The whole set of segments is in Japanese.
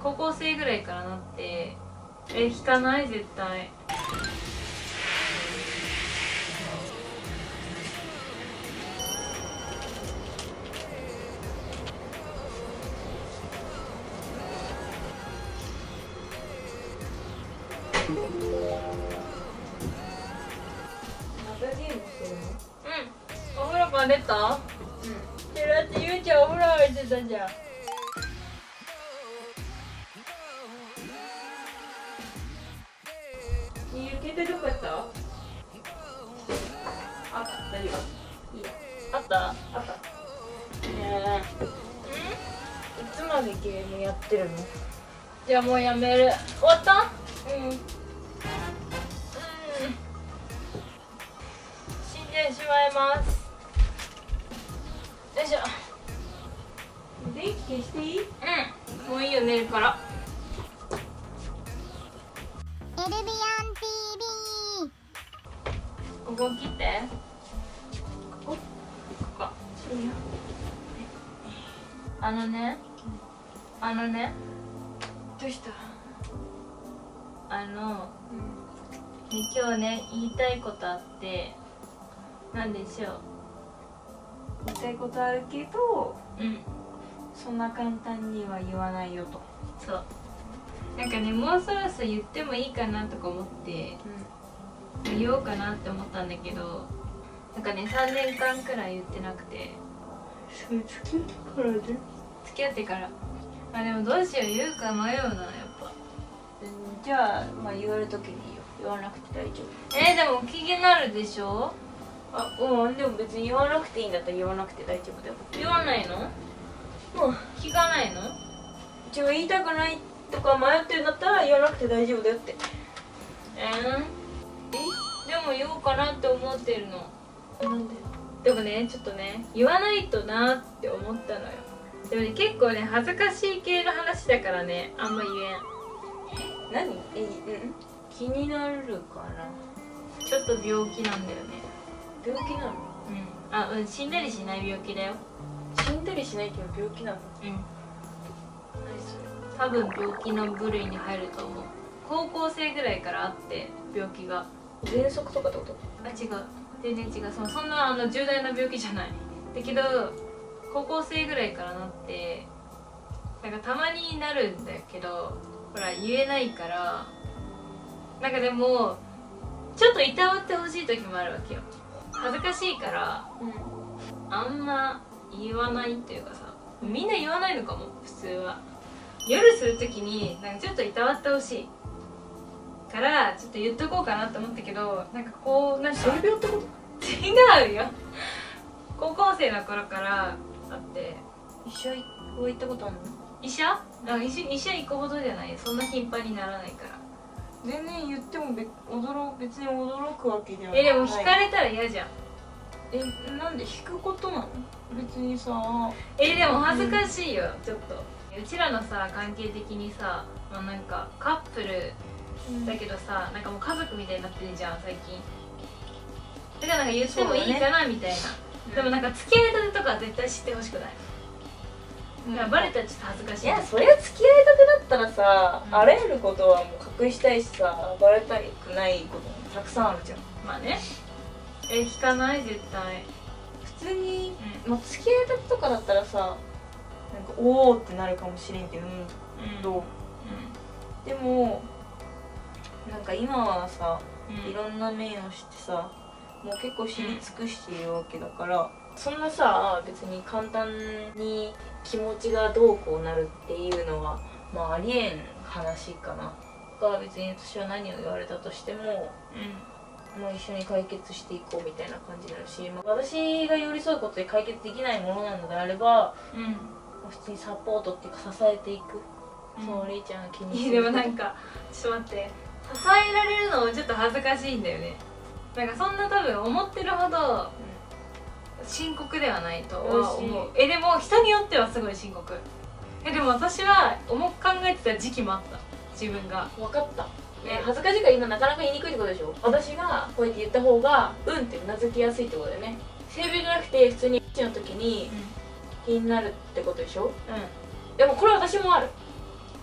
高校生ぐらいからなって。引かない絶対。鍋ゲームするの？うん。お風呂から出た？うん。だってゆうちゃんお風呂入ってたじゃん。携帯どこやった？あった、大丈夫。いいよ。あった？あった。ねえ。いつまでゲームやってるの？じゃあもうやめる。終わった？うん。死んでしまいます。よいしょ。電気消していい？うん。もういいよ寝るから。エルビアン TV。ここ切って。ここ。いいよ。あのね。どうした？今日ね言いたいことあって。なんでしょう。言いたいことあるけど、うん。そんな簡単には言わないよと。そう。なんかねもうそろそろ言ってもいいかなとか思って。言おうかなって思ったんだけど、なんかね3年間くらい言ってなくて。それ付き合ってからで？付き合ってから。あでもどうしよう言うか迷うなやっぱ。じゃあまあ言われるときにいいよ。言わなくて大丈でも気になるでしょ。夫。でも別に言わなくていいんだったら言わなくて大丈夫だよ。言わないの？聞かないの？言いたくないとか迷ってるんだったら言わなくて大丈夫だよって。でも言おうかなって思ってるの。なんで？でもねちょっとね言わないとなって思ったのよ。でもね結構ね恥ずかしい系の話だからねあんま言えん。何？気になるかな。ちょっと病気なんだよね。病気なの？死んだりしない病気だよ。死んだりしないけど病気なの？うん。何それ？多分病気の部類に入ると思う。高校生ぐらいからあって病気が。喘息とかってこと？違う全然違う。そんな重大な病気じゃない。だけど高校生ぐらいからなってなんかたまになるんだけどほら言えないからなんかでもちょっといたわってほしい時もあるわけよ。恥ずかしいからあんま言わないっていうかさ、みんな言わないのかも普通は。夜する時になんかちょっといたわってほしいからちょっと言っとこうかなって思ったけど、なんかこうなんか性病ってこと？違うよ。高校生の頃からあって。医者は行ったことあるの？医者行くほどじゃない。そんな頻繁にならないから。全然言っても別に驚くわけではない。でも引かれたら嫌じゃん。なんで引くことなの？別にさ。でも恥ずかしいよ、ちょっと。うちらのさ関係的にさ、なんかカップルだけどさ、なんかもう家族みたいになってるじゃん最近。だからなんか言ってもいいかなみたいな。でもなんか付き合いたてとかは絶対知ってほしくない。だからバレたらちょっと恥ずかしい。いやそれは付き合いたてだったらさ、あらゆることはもう隠したいしさ、バレたくないこともたくさんあるじゃん。まあね。引かない絶対。普通に、付き合いたてとかだったらさ、なんかおおってなるかもしれんけど、でもなんか今はさ、いろんな面を知ってさ、もう結構知り尽くしているわけだから、そんなさ別に簡単に気持ちがどうこうなるっていうのはまあありえん話かな。が別に私は何を言われたとしても、もう一緒に解決していこうみたいな感じになるし、私が寄り添うことで解決できないものなのであれば、普通にサポートっていうか支えていく。そうレイちゃんが気にしてる。でもなんかちょっと待って、支えられるのもちょっと恥ずかしいんだよね。なんかそんな多分思ってるほど深刻ではないとは思う。でも人によってはすごい深刻。でも私は考えてた時期もあった。自分が分かった。恥ずかしいから今なかなか言いにくいってことでしょ。私がこうやって言った方がってうなずきやすいってことだよね。性病じゃなくて普通にの時に気になるってことでしょ。でもこれ私もある。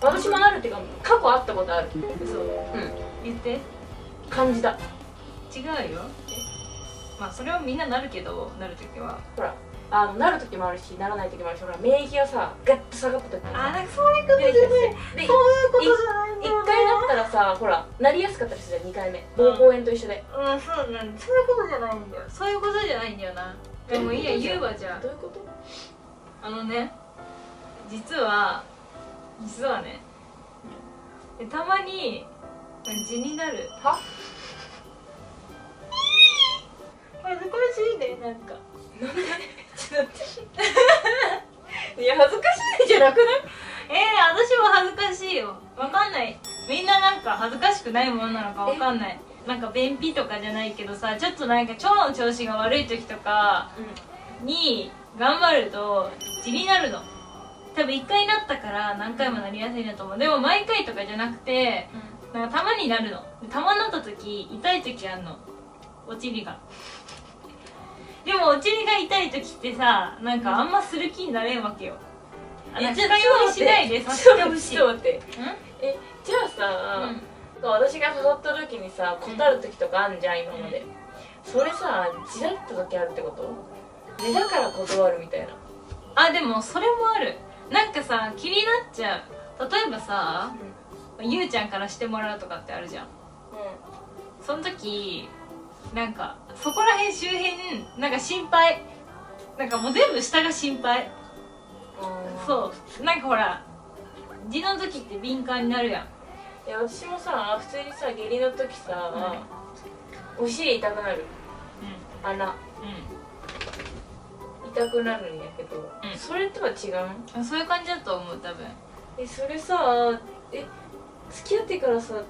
私もあるっていうか過去あったことある。嘘。言って感じた。違うよ。まあそれはみんななるけど、なるときはほらなる時もあるしならない時もあるし、ほら免疫がさガッと下がった時になんかそういうこと出てきたりしてでそういうことじゃないんだよ1回なったらさ、ほらなりやすかったりするじゃん。2回目膀胱炎と一緒で。そうなんそういうことじゃないんだよ。そういうことじゃないんだよな。でもいいや、言うわ。じゃどういうこと？実はね、たまに痔になる。は？恥ずかしいね、なんか。なんで？ちょっと待って。いや恥ずかしいじゃなくない？私も恥ずかしいよ。わかんない。みんななんか恥ずかしくないものなのかわかんない。なんか便秘とかじゃないけどさ、ちょっとなんか腸の調子が悪い時とかに頑張ると痔になるの。多分1回なったから何回もなりやすいなと思う。でも毎回とかじゃなくて、なんかたまになるの。たまになった時痛い時あんの、お尻が。でもお尻が痛い時ってさ、なんかあんまする気になれんわけよ。なんか深読みしないでさせてほしい。ちょっと待って。じゃあさ、私が誘った時にさ断る時とかあんじゃん今まで。それさ痔だった時あるってこと？ね、だから断るみたいな。でもそれもある。なんかさ気になっちゃう。例えばさ、ゆうちゃんからしてもらうとかってあるじゃん。その時なんかそこら辺周辺なんか心配、なんかもう全部下が心配。そうなんかほら痔の時って敏感になるやん。いや私もさ普通にさ下痢の時さ、お尻痛くなる。穴痛くなるんやけど、それとは違う？そういう感じだと思う多分。それさ付き合ってからさなん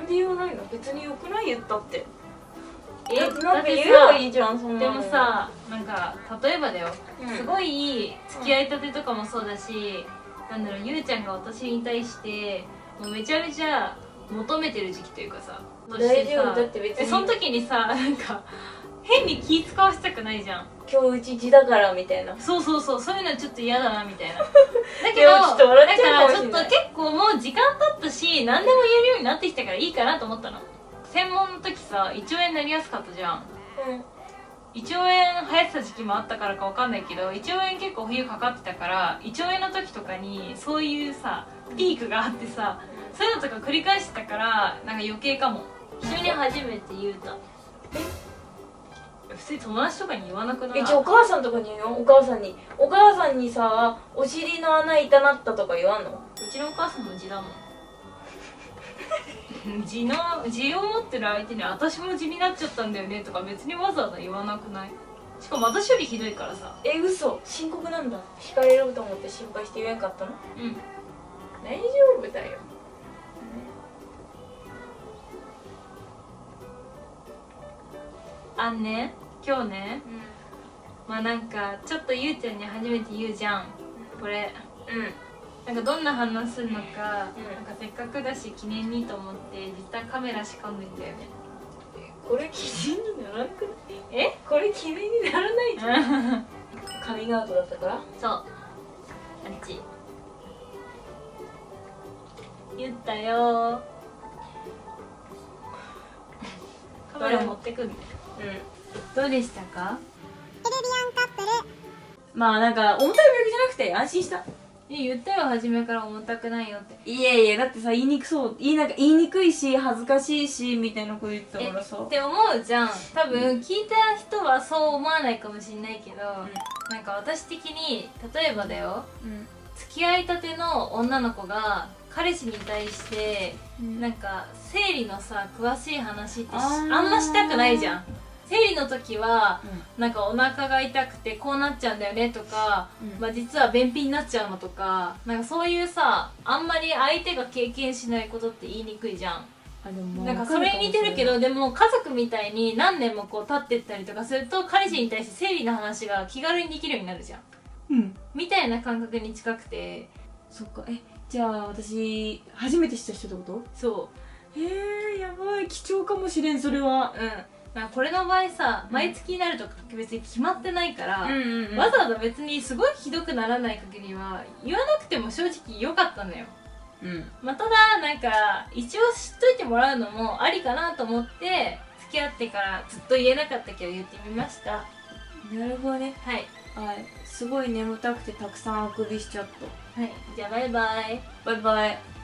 で言わないの？別によくない？言ったってなんか言えばいいじゃん。そんなの。でもさ、なんか例えばだよ、すごい付き合いたてとかもそうだし、なんだろう、ゆうちゃんが私に対してもうめちゃめちゃ求めてる時期というかさ、大丈夫だって別に。その時にさ、なんか変に気使わせたくないじゃん。今日うち痔だからみたいな。そういうのちょっと嫌だなみたいな。だけどちょっと笑っちゃうかもしれない。だからちょっと結構もう時間経ったし何でも言えるようになってきたからいいかなと思ったの。専門の時さ胃腸炎になりやすかったじゃん。胃腸炎流行ってた時期もあったからかわかんないけど、胃腸炎結構冬かかってたから、胃腸炎の時とかにそういうさピークがあってさ、そういうのとか繰り返してたから、なんか余計かも。人に初めて言うた。普通に友達とかに言わなくない？お母さんとかに言うよ。お母さんにさお尻の穴痛なったとか言わんの？うちのお母さんも痔だもん。痔を持ってる相手に私も痔になっちゃったんだよねとか別にわざわざ言わなくない？しかも私よりひどいからさ。嘘？深刻なんだ。惹かれると思って心配して言えんかったの？大丈夫だよ。今日ね、まあなんかちょっとゆうちゃんに初めて言うじゃんこれ。なんかどんな反応するのか、なんかせっかくだし記念にと思って実はカメラ仕込んでんだよね。これ記念にならなくない？これ記念にならないじゃん。カミングアウトだったから？そう、あっち言ったよ。カメラ持ってくる。どうでしたか？テレビアンカップル。まあなんか重たい病気じゃなくて安心した。言ったよ初めから重たくないよって。いやだってさ言いにくいし恥ずかしいしみたいなこと言ってたからさって思うじゃん。多分聞いた人はそう思わないかもしれないけど、なんか私的に例えばだよ、付き合いたての女の子が彼氏に対して、なんか生理のさ詳しい話ってあんましたくないじゃん。生理の時は、なんかお腹が痛くてこうなっちゃうんだよねとか、まあ実は便秘になっちゃうのとか、なんかそういうさあんまり相手が経験しないことって言いにくいじゃん。なんかそれに似てるけど、でも家族みたいに何年もこう経ってったりとかすると彼氏に対して生理の話が気軽にできるようになるじゃん、みたいな感覚に近くて。そっか。じゃあ私初めて知った人ってこと？そう。やばい、貴重かもしれんそれは。なんかこれの場合さ毎月になるとか別に決まってないから、うんわざわざ別にすごいひどくならない限りは言わなくても正直良かったのよ。まあ、ただなんか一応知っといてもらうのもありかなと思って付き合ってからずっと言えなかったけど言ってみました。はなるほどね。いはい、すごい眠たくてたくさんあくびしちゃった。はい、じゃあバイバイ。バイバイ。